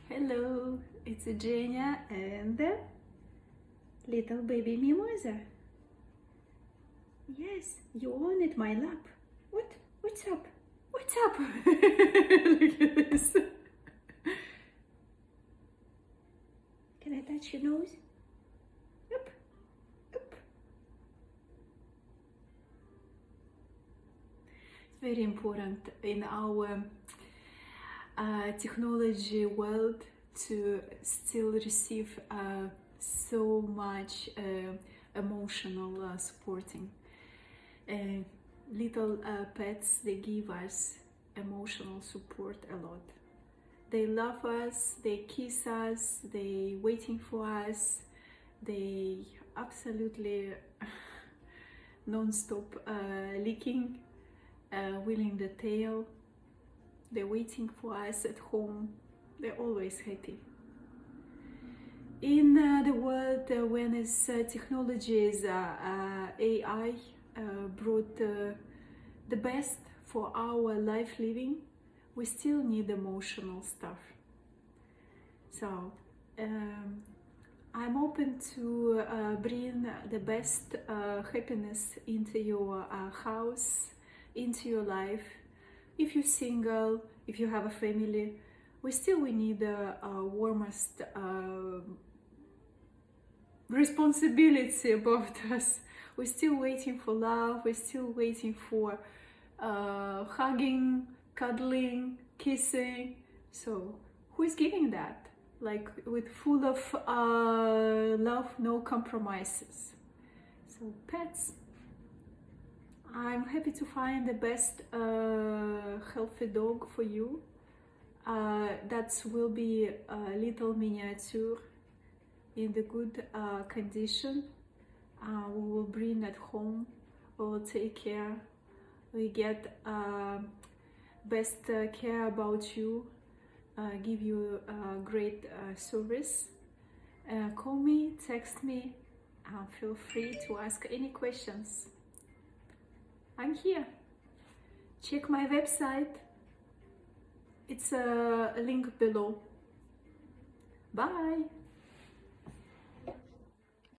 Hello, it's Eugenia and little baby Mimoza. Yes, you own it, my lap. What? What's up? What's up? Look at this. Can I touch your nose? Up, up. It's very important in our technology world to still receive so much emotional supporting. Little pets, they give us emotional support a lot. They love us, they kiss us, they waiting for us, they absolutely non-stop licking, wheeling the tail. They're waiting for us at home. They're always happy. In the world when its technologies, AI brought the best for our life living, we still need emotional stuff. So I'm open to bring the best happiness into your house, into your life. If you're single, if you have a family, we need the warmest responsibility about us. We're still waiting for love. We're still waiting for hugging, cuddling, kissing. So who is giving that? Like with full of love, no compromises. So pets. I'm happy to find the best healthy dog for you. That will be a little miniature in the good condition. We will bring it home. We will take care. We get best care about you. Give you great service. Call me, text me. Feel free to ask any questions. I'm here. Check my website. It's a link below. Bye.